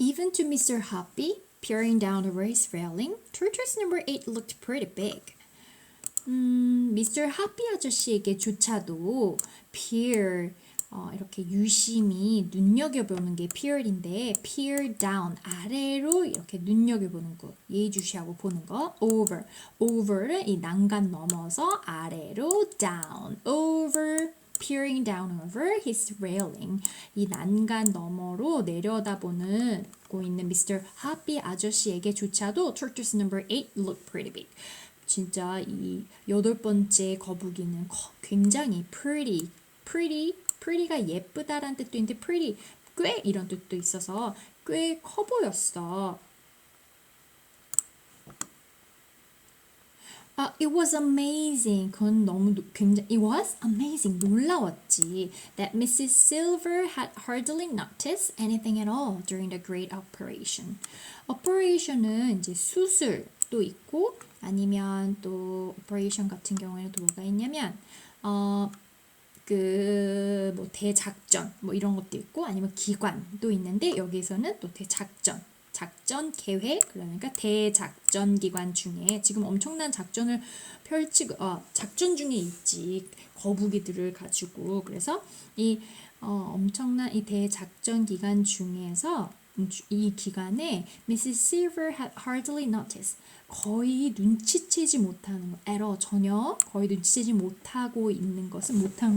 Even to Mr. Hoppy, peering down over his railing, tortoise number 8 looked pretty big. Mr. Hoppy 아저씨에게조차도 peer, 이렇게 유심히 눈여겨보는 게 peer인데 peer down, 아래로 이렇게 눈여겨보는 거, 예의주시하고 보는 거, over를 이 난간 넘어서 아래로 down, over, peering down over his railing, 이 난간 너머로 내려다보는 고 있는 Mr. Hoppy 아저씨에게조차도 tortoise number 8 looked pretty big. 진짜 이 8번째 거북이는 굉장히 pretty가 예쁘다라는 뜻도 있는데 pretty, 꽤 이런 뜻도 있어서 꽤 커 보였어. It was amazing. 그건 너무 굉장히 it was amazing. 놀라웠지. That Mrs. Silver had hardly noticed anything at all during the great operation. operation은 이제 수술도 있고 아니면 또 operation 같은 경우에는 또 뭐가 있냐면 뭐 대작전 뭐 이런 것도 있고 아니면 기관도 있는데 여기서는 또 작전 계획 그러니까 대작전 기관 중에 지금 엄청난 작전을 펼치고 작전 중에 있지 거북이들을 가지고 그래서 이 엄청난 이 대작전 기간 중에서 이 기간에 Mrs. Silver had hardly noticed 거의 눈치채지 못하는 거 at all 전혀 거의 눈치채지 못한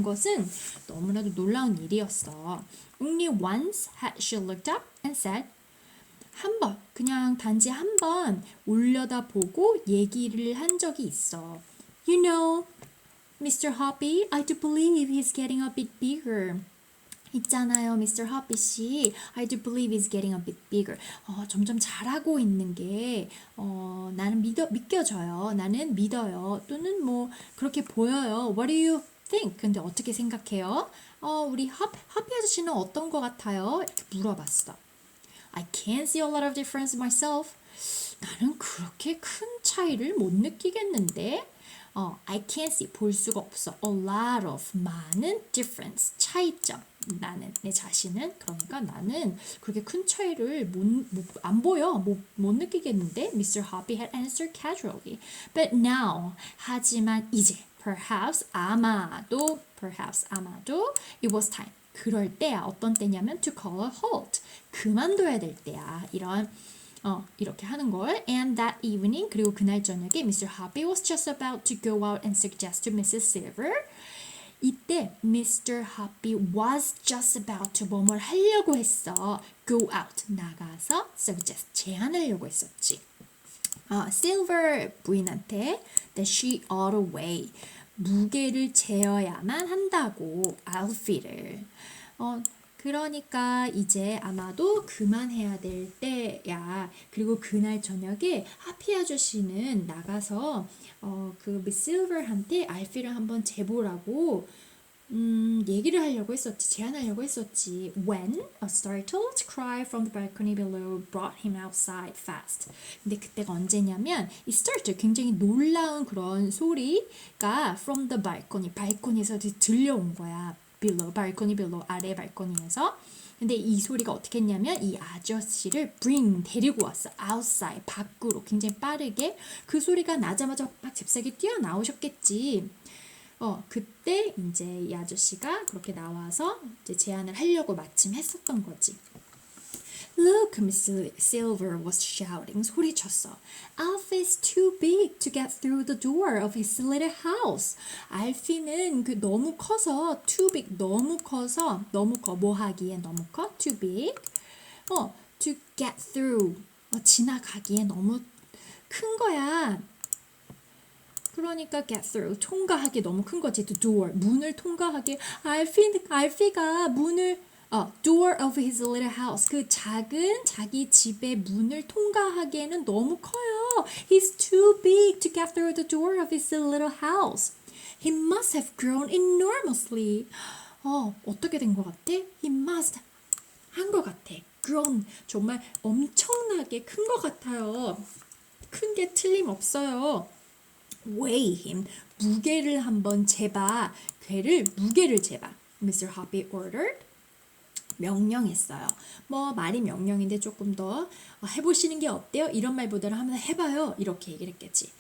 것은 너무나도 놀라운 일이었어. Only once had she looked up and said 한 번, 그냥 단지 한 번 올려다보고 얘기를 한 적이 있어. You know, Mr. Hoppy, I do believe he's getting a bit bigger. 있잖아요, Mr. Hoppy 씨. I do believe he's getting a bit bigger. 점점 잘하고 있는 게 나는 믿겨져요. 나는 믿어요. 또는 뭐 그렇게 보여요. What do you think? 근데 어떻게 생각해요? 우리 하피 아저씨는 어떤 것 같아요? 이렇게 물어봤어. I can't see a lot of difference myself. 나는 그렇게 큰 차이를 못 느끼겠는데. I can't see, 볼 수가 없어. A lot of, 많은 difference, 차이점. 나는, 내 자신은, 그러니까 나는 그렇게 큰 차이를 안 보여. 못 느끼겠는데. Mr. Hoppy had answered casually. But now, 하지만 이제, 아마도, it was time. 그럴 때야 어떤 때냐면 to call a halt 그만둬야 될 때야 이렇게 하는 걸 and that evening 그리고 그날 저녁에 Mr. Hoppy was just about to go out and suggest to Mrs. Silver 이때 Mr. Hoppy was just about to 뭐뭘 하려고 했어 go out 나가서 suggest 제안하려고 했었지 Silver 부인한테 that she ought to weigh 무게를 재어야만 한다고 알피를 그러니까 이제 아마도 그만해야 될 때야. 그리고 그날 저녁에 하피 아저씨는 나가서 그 미스 실버한테 알피를 한번 재보라고 얘기를 하려고 했었지. 제안하려고 했었지. When a startled cry from the balcony below brought him outside fast. 근데 그때가 언제냐면 이 startled 굉장히 놀라운 그런 소리가 from the balcony 발코니에서 들려온 거야. below 발코니 below 아래 발코니에서. 근데 이 소리가 어떻게 했냐면 이 아저씨를 데리고 왔어. outside 밖으로 굉장히 빠르게 그 소리가 나자마자 막 잽싸게 뛰어나오셨겠지. 그때 이제 이 아저씨가 그렇게 나와서 이제 제안을 하려고 마침 했었던 거지. Look, Miss Silver was shouting. 소리쳤어. Alfie's too big to get through the door of his little house. 알피는 너무 커서 too big 너무 커 뭐 하기에 너무 커 too big. To get through 지나가기에 너무 큰 거야. 그러니까 get through 통과하기 너무 큰 거지. The door 문을 통과하기 알피가 문을 door of his little house 그 작은 자기 집의 문을 통과하기에는 너무 커요. He's too big to get through the door of his little house. He must have grown enormously. 어떻게 된 것 같아? He must 한 것 같아. grown 정말 엄청나게 큰 것 같아요. 큰 게 틀림없어요. weigh him 무게를 한번 재봐. 무게를 재봐. Mr. Hoppy ordered. 명령했어요. 뭐 말이 명령인데 조금 더 해보시는 게 어때요? 이런 말보다는 하면 해봐요. 이렇게 얘기를 했겠지.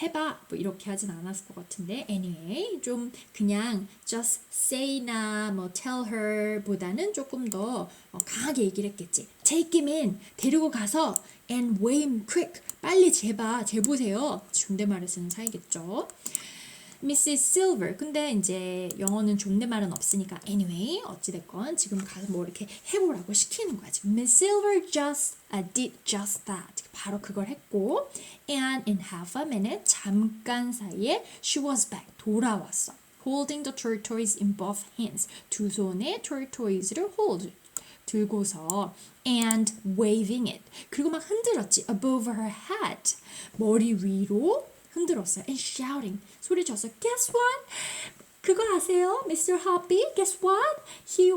해봐 뭐 이렇게 하진 않았을 것 같은데 anyway 좀 그냥 just say나 뭐 tell her 보다는 조금 더 강하게 얘기를 했겠지. take him in 데리고 가서 and weigh him quick 빨리 재보세요. 존댓말을 쓰는 사이겠죠. Mrs. Silver. 근데 이제 영어는 존댓말은 없으니까 anyway 어찌됐건 지금 가서 뭐 이렇게 해보라고 시키는 거야. 지금 Miss Silver just did just that. 바로 그걸 했고 and in half a minute 잠깐 사이에 she was back. 돌아왔어. Holding the tortoise in both hands. 두 손에 tortoise를 hold. 들고서 and waving it. 그리고 막 흔들었지. Above her head. 머리 위로 흔들었어요. And shouting. 소리쳤어요. Guess what? 그거 아세요? Mr. Hoppy? Guess what? He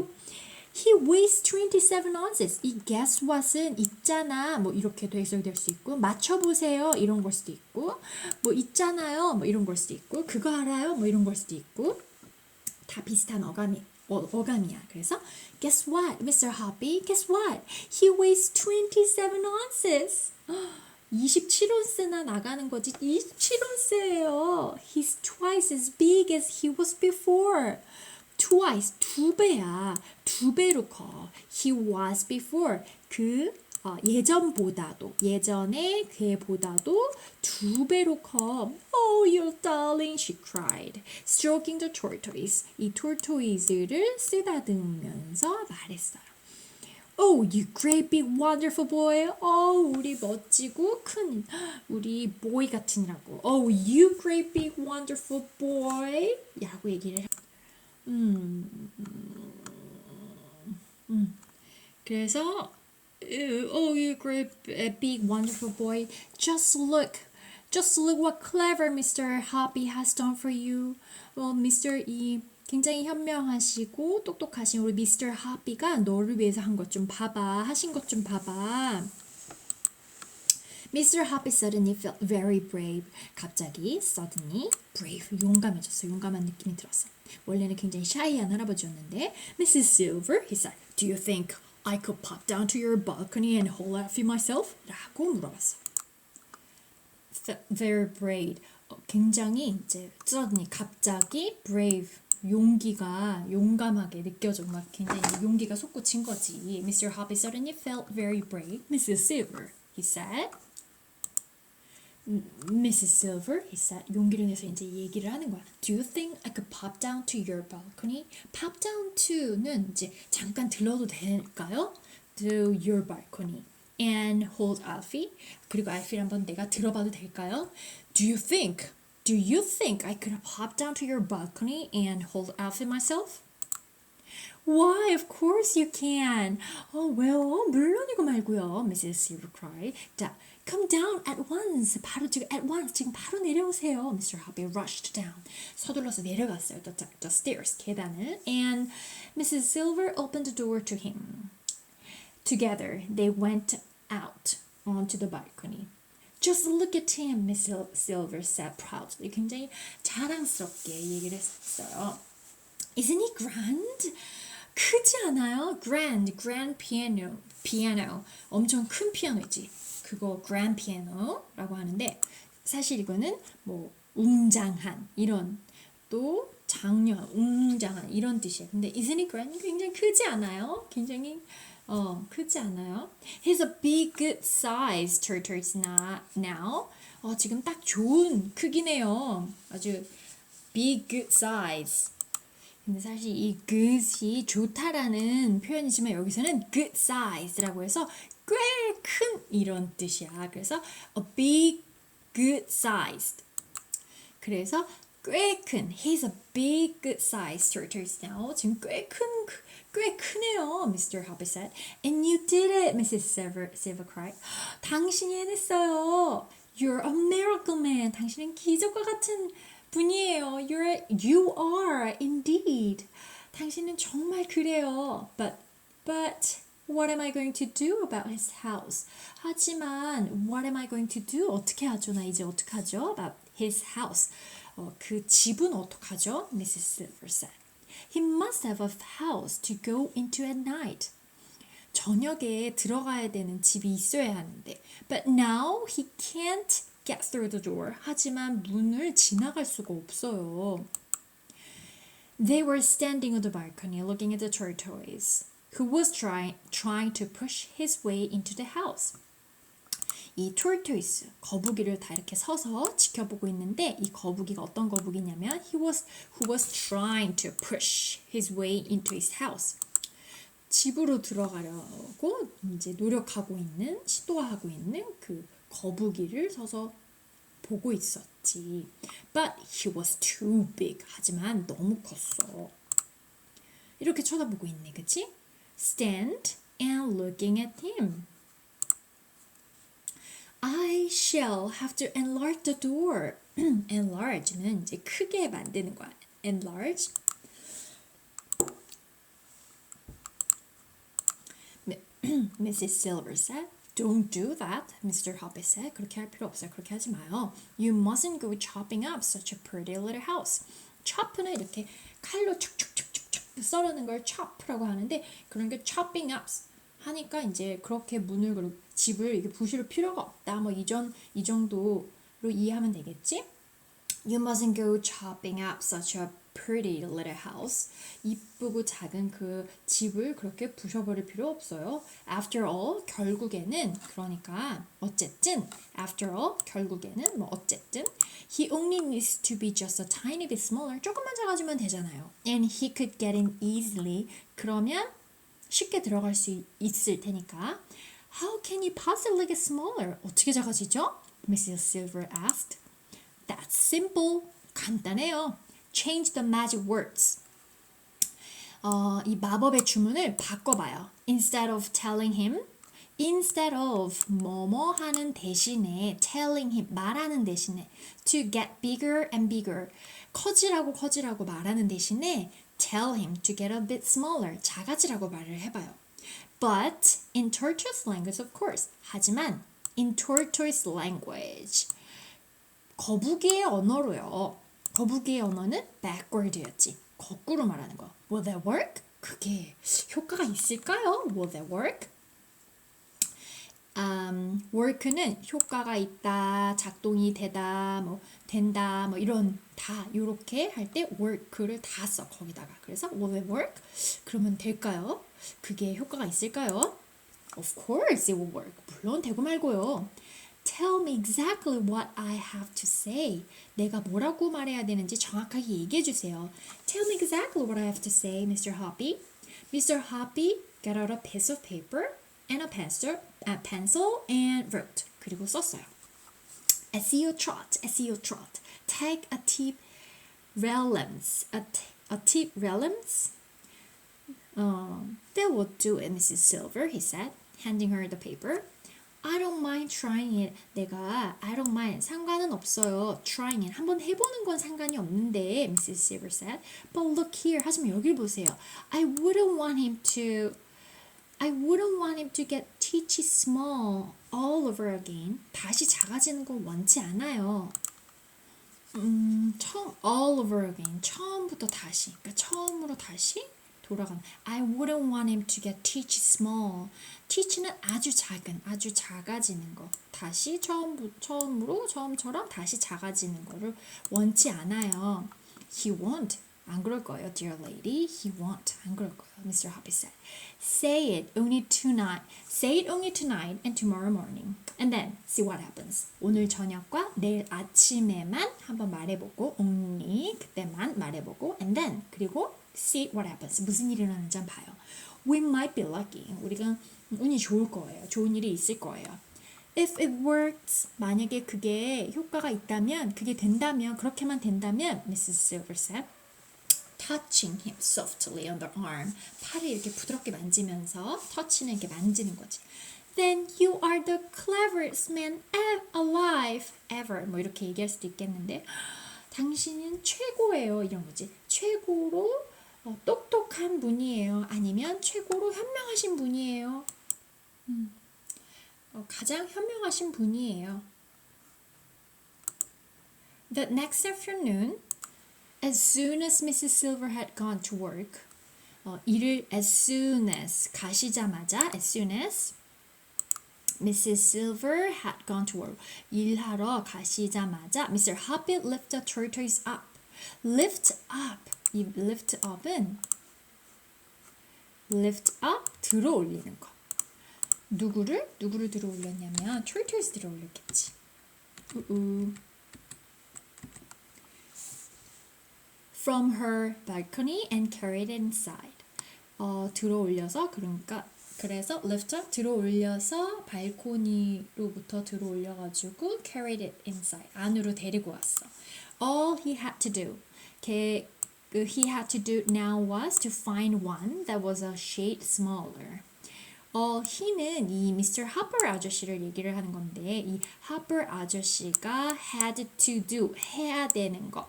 weighs 27 ounces. 이 guess what은 있잖아. 뭐 이렇게 해석될 수 있고 맞춰보세요. 이런 걸 수도 있고 뭐 있잖아요. 뭐 이런 걸 수도 있고 그거 알아요? 뭐 이런 걸 수도 있고 다 비슷한 어감이야. 그래서 guess what? Mr. Hoppy? Guess what? He weighs 27 ounces. 27온스나 나가는 거지. 27온스예요. He's twice as big as he was before. Twice, 두 배야. 두 배로 커. He was before. 예전보다도 예전에 그보다도 두 배로 커. Oh, you darling, she cried, stroking the tortoise. 이 tortoise를 쓰다듬으면서 말했어요. Oh, you great big wonderful boy. 우리 멋지고 큰 우리 boy 같으니라고. Oh, you great big wonderful boy. 라고 얘기를 해. 그래서 Oh, you great big wonderful boy. Just look what clever Mr. Hoppy has done for you. Mr. E 굉장히 현명하시고 똑똑하신 우리 미스터 하비가 너를 위해서 한 것 좀 봐봐. 하신 것 좀 봐봐. Mr. Hoppy suddenly felt very brave. 갑자기 suddenly brave. 용감해졌어. 용감한 느낌이 들었어. 원래는 굉장히 shy한 할아버지였는데 Mrs. Silver, he said, Do you think I could pop down to your balcony and hold out for myself? 라고 물어봤어. Felt very brave. 굉장히 이제 suddenly 갑자기 brave. 용감하게 느껴져. 막 굉장히 용기가 솟구친 거지. Mr. Hoppy suddenly felt very brave. Mrs. Silver, he said. Mrs. Silver, he said. 용기를 내서 이제 얘기를 하는 거야. Do you think I could pop down to your balcony? Pop down to는 이제 잠깐 들러도 될까요? To your balcony. And hold Alfie. 그리고 알피를 한번 내가 들어봐도 될까요? Do you think I could pop down to your balcony and hold Alfie myself? Why, of course you can. well, 물론이고 말고요. Mrs. Silver cried. 자, come down at once. 지금 바로 내려오세요. Mr. Hoppy rushed down. 서둘러서 내려갔어요. The stairs, 계단을. And Mrs. Silver opened the door to him. Together, they went out onto the balcony. Just look at him, Miss Silver said proudly. 굉장히 자랑스럽게 얘기를 했어요. Isn't he grand? 크지 않아요? Grand piano. 엄청 큰 피아노이지. 그거 grand piano라고 하는데 사실 이거는 뭐 웅장한 이런 또 웅장한 이런 뜻이에요. 근데 isn't he grand? 굉장히 크지 않아요? 굉장히 크지 않아요? He's a big good size tortoise now. 지금 딱 좋은 크기네요. 아주 big good size. 근데 사실 이 good이 좋다라는 표현이지만 여기서는 good size라고 해서 꽤 큰 이런 뜻이야. 그래서 a big good sized. 그래서 꽤 큰. He's a big good sized tortoise now. 지금 꽤 크네요. Mr. Hoppy said. And you did it, Mrs. Silver cried. 당신이 해냈어요. You're a miracle man. 당신은 기적과 같은 분이에요. You are indeed. 당신은 정말 그래요. But what am I going to do about his house? 하지만 what am I going to do? 어떻게 하죠? 나 이제 어떡하죠? About his house. 그 집은 어떡하죠? Mrs. Silver said. He must have a house to go into at night. 저녁에 들어가야 되는 집이 있어야 하는데. But now he can't get through the door. 하지만 문을 지나갈 수가 없어요. They were standing on the balcony looking at the tortoise, who was trying to push his way into the house. 이 tortoise, 거북이를 다 이렇게 서서 지켜보고 있는데 이 거북이가 어떤 거북이냐면 who was trying to push his way into his house. 집으로 들어가려고 이제 노력하고 있는, 시도하고 있는 그 거북이를 서서 보고 있었지. But he was too big. 하지만 너무 컸어. 이렇게 쳐다보고 있네, 그치? Stand and looking at him. I shall have to enlarge the door. enlarge는 이제 크게 만드는 거야. enlarge. Mrs. Silver said. Don't do that, Mr. Hoppy said. 그렇게 할 필요 없어요. 그렇게 하지 마요. You mustn't go chopping up such a pretty little house. chop는 이렇게 칼로 축축축축축 썰어는 걸 chop라고 하는데 그런 게 chopping up 하니까 이제 그렇게 문을 집을 이게 부실 필요가 없다. 뭐 이 정도로 이해하면 되겠지? You mustn't go chopping up such a pretty little house. 이쁘고 작은 그 집을 그렇게 부셔버릴 필요 없어요. After all, 결국에는 그러니까 어쨌든 after all, 결국에는 뭐 어쨌든 he only needs to be just a tiny bit smaller. 조금만 작아지면 되잖아요. And he could get in easily. 그러면 쉽게 들어갈 수 있을 테니까. How can he possibly get smaller? 어떻게 작아지죠? Mrs. Silver asked. That's simple. 간단해요. Change the magic words. 이 마법의 주문을 바꿔봐요. Instead of telling him, instead of 뭐뭐 하는 대신에 telling him, 말하는 대신에 to get bigger and bigger, 커지라고 말하는 대신에 tell him to get a bit smaller, 작아지라고 말을 해봐요. But in tortoise language, of course. 하지만 in tortoise language, 거북이의 언어로요. 거북이의 언어는 backward였지. 거꾸로 말하는 거. Will that work? 그게 효과가 있을까요? Will that work? work는 효과가 있다, 작동이 되다, 뭐 된다, 뭐 이런 다 이렇게 할 때 work를 다 써 거기다가. 그래서 will it work? 그러면 될까요? 그게 효과가 있을까요? Of course it will work. 물론 되고 말고요. Tell me exactly what I have to say. 내가 뭐라고 말해야 되는지 정확하게 얘기해 주세요. Tell me exactly what I have to say, Mr. Hoppy. Mr. Hoppy got out a piece of paper and a pencil and wrote. 그리고 썼어요. Esio Trot, Esio Trot. Take a tip relums. A tip relums? That will do it, Mrs. Silver, he said, handing her the paper. I don't mind trying it. 내가 I don't mind. 상관은 없어요. Trying it. 한번 해보는 건 상관이 없는데, Mrs. Silver said. But look here. 하지만 여길 보세요. I wouldn't want him to get teachy small all over again. 다시 작아지는 거 원치 않아요. all over again. 처음부터 다시. 그러니까 처음으로 다시 돌아가는. I wouldn't want him to get teachy small. teach는 아주 작은, 아주 작아지는 거. 다시 처음처럼 다시 작아지는 거를 원치 않아요. He won't. 안 그럴 거예요, dear lady. He won't. 안 그럴 거예요, Mr. Hoppy said. Say it only tonight and tomorrow morning. And then see what happens. 오늘 저녁과 내일 아침에만 한번 말해보고 only 그때만 말해보고 and then 그리고 see what happens. 무슨 일이 일어나는지 한번 봐요. We might be lucky. 우리가 운이 좋을 거예요. 좋은 일이 있을 거예요. If it works, 만약에 그게 효과가 있다면, 그게 된다면, 그렇게만 된다면, Mrs. Silver said, touching him softly on the arm. 팔을 이렇게 부드럽게 만지면서, touch는 이렇게 만지는 거지. Then you are the cleverest man alive ever. 뭐 이렇게 얘기할 수도 있겠는데, 당신은 최고예요. 이런 거지. 최고로 똑똑한 분이에요. 아니면 최고로 현명하신 분이에요. 가장 현명하신 분이에요. The next afternoon, As soon as Mrs. Silver had gone to work, 일을 as soon as 가시자마자 as soon as Mrs. Silver had gone to work. 일하러 가시자마자 Mr. Hoppet lifted the tortoise up. Lift up. 이 lift up은 lift up 들어 올리는 거. 누구를 들어 올렸냐면 tortoise 들어 올렸겠지. From her balcony and carried it inside. 들어 올려서 그래서 lift up 들어 올려서 발코니로부터 들어 올려가지고 carried it inside 안으로 데리고 왔어. All he had to do he had to do now was to find one that was a shade smaller. he는 이 Mr. Hopper 아저씨를 얘기를 하는 건데 이 Hopper 아저씨가 had to do 해야 되는 거.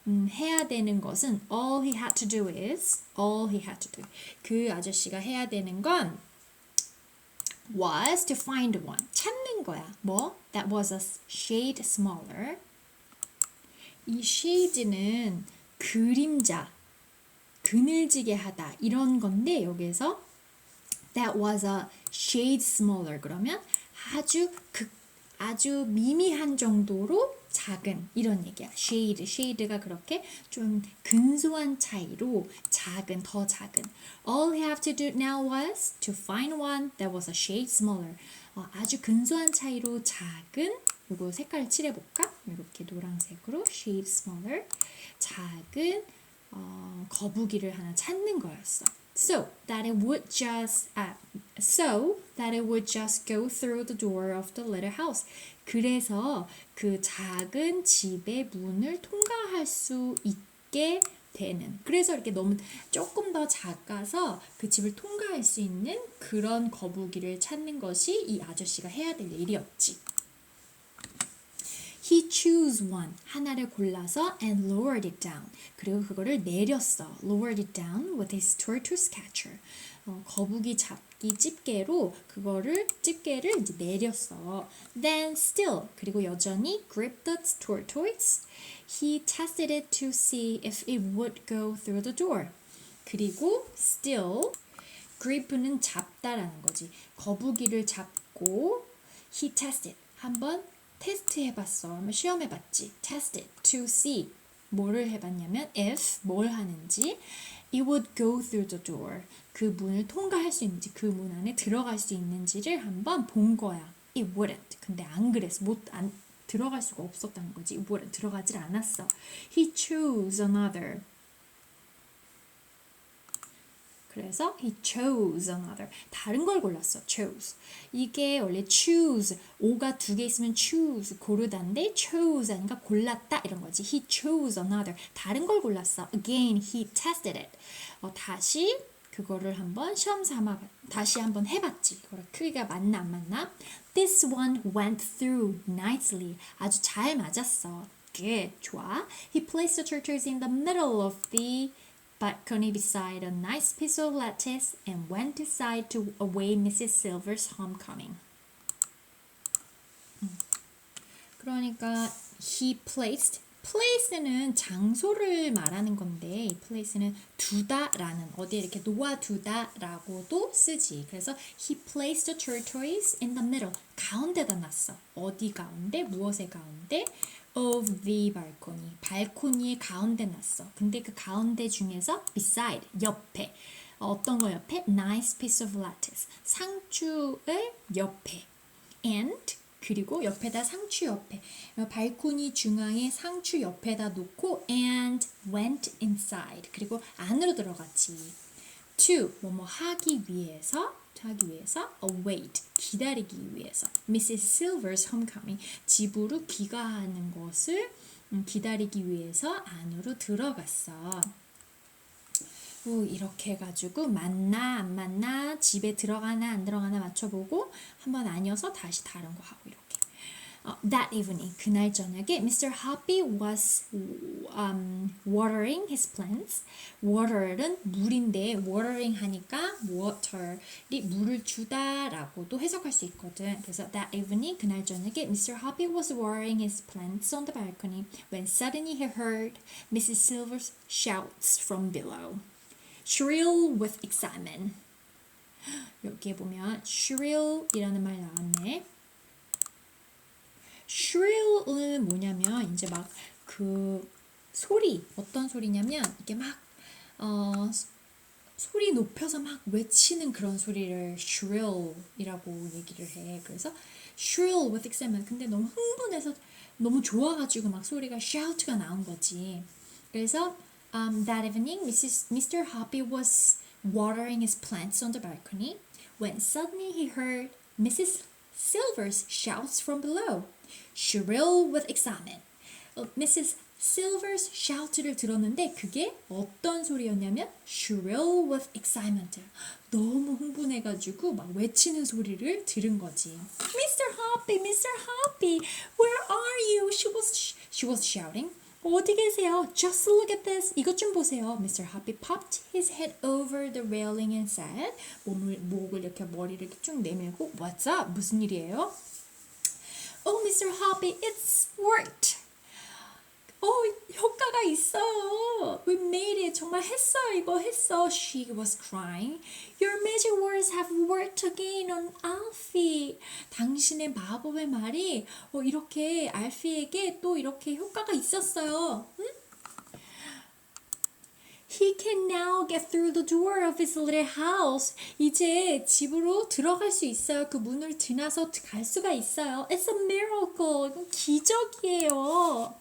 해야 되는 것은 all he had to do 그 아저씨가 해야 되는 건 was to find one 찾는 거야. 뭐? That was a shade smaller. 이 shade는 그림자, 그늘지게 하다 이런 건데 여기서 that was a shade smaller 그러면 아주 미미한 정도로 작은 이런 얘기야. shade가 그렇게 좀 근소한 차이로 더 작은. All he had to do now was to find one that was a shade smaller. 아주 근소한 차이로 작은 이거 색깔 칠해볼까? 이렇게 노란색으로 shade smaller 작은 거북이를 하나 찾는 거였어. So that it would just go through the door of the little house. 그래서 그 작은 집의 문을 통과할 수 있게 되는. 그래서 이렇게 너무 조금 더 작아서 그 집을 통과할 수 있는 그런 거북이를 찾는 것이 이 아저씨가 해야 될 일이었지. He chose one. 하나를 골라서 and lowered it down. 그리고 그거를 내렸어. Lowered it down with his tortoise catcher. 거북이 잡기 집게로 집게를 이제 내렸어. Then still 그리고 여전히 gripped the tortoise. He tested it to see if it would go through the door. 그리고 still grip는 잡다라는 거지. 거북이를 잡고 he tested 한번 테스트 해봤어. 한번 시험해봤지. Tested to see. 뭐를 해봤냐면 if 뭘 하는지 it would go through the door. 그 문을 통과할 수 있는지 그 문 안에 들어갈 수 있는지를 한번 본 거야. It wouldn't. 근데 안 그랬어. 들어갈 수가 없었다는 거지. It wouldn't. 들어가질 않았어. He chose another. 그래서 he chose another. 다른 걸 골랐어. chose. 이게 원래 choose. 오가 두 개 있으면 choose. 고르다인데 chose 아니까 골랐다 이런 거지. He chose another. 다른 걸 골랐어. Again, he tested it. 다시 그거를 한번 시험 삼아 다시 한번 해봤지. 그거랑 크기가 맞나 안 맞나? This one went through nicely. 아주 잘 맞았어. Good. 좋아. He placed the tortoise in the middle of the balcony beside a nice piece of lettuce and went inside to await Mrs. Silver's homecoming. 그러니까 he place는 장소를 말하는 건데 이 place는 두다라는 어디에 이렇게 놓아두다라고도 쓰지. 그래서 he placed the tortoise in the middle 가운데다 놨어. 어디 가운데? 무엇의 가운데? of the balcony. 발코니의 가운데 놨어. 근데 그 가운데 중에서 beside, 옆에. 어떤 거 옆에? nice piece of lettuce. 상추의 옆에. and 그리고 옆에다 상추 옆에. 발코니 중앙에 상추 옆에다 놓고 and went inside. 그리고 안으로 들어갔지. to 뭐뭐 하기 위해서 await 기다리기 위해서 Mrs. Silver's homecoming 집으로 귀가하는 것을 기다리기 위해서 안으로 들어갔어. 이렇게 해가지고 맞나 안 맞나 집에 들어가나 안 들어가나 맞춰보고 한번 아니어서 다시 다른 거 하고 이렇게 That evening, 그날 저녁에 Mr. Hoppy was watering his plants. water는 물인데 watering 하니까 water이 물을 주다라고도 해석할 수 있거든. 그래서 that evening, 그날 저녁에 Mr. Hoppy was watering his plants on the balcony when suddenly he heard Mrs. Silver's shouts from below. Shrill with excitement. 여기에 보면 shrill이라는 말 나왔네. shrill은 뭐냐면 이제 막 그 소리 어떤 소리냐면 이게 막 소리 높여서 막 외치는 그런 소리를 shrill이라고 얘기를 해. 그래서 shrill with excitement. 근데 너무 흥분해서 너무 좋아가지고 막 소리가 shout가 나온 거지. 그래서 that evening, Mr. Hoppy was watering his plants on the balcony when suddenly he heard Mrs. Silver's shouts from below, shrill with excitement. Mrs. Silver's shout를 들었는데 그게 어떤 소리였냐면 shrill with excitement. 너무 흥분해가지고 막 외치는 소리를 들은 거지. Mr. Hoppy, Mr. Hoppy, where are you? She was shouting. 어디 계세요? Just look at this. 이것 좀 보세요. Mr. Hoppy popped his head over the railing and said, 목을 이렇게 머리를 이렇게 쭉 내밀고, What's up? 무슨 일이에요? Oh, Mr. Hoppy, it's worked. 효과가 있어요. We made it. 정말 했어. 이거 했어. She was crying. Your magic words have worked again on Alfie. 당신의 마법의 말이 이렇게 알피에게 또 이렇게 효과가 있었어요. 응? He can now get through the door of his little house. 이제 집으로 들어갈 수 있어요. 그 문을 지나서 갈 수가 있어요. It's a miracle. 이건 기적이에요.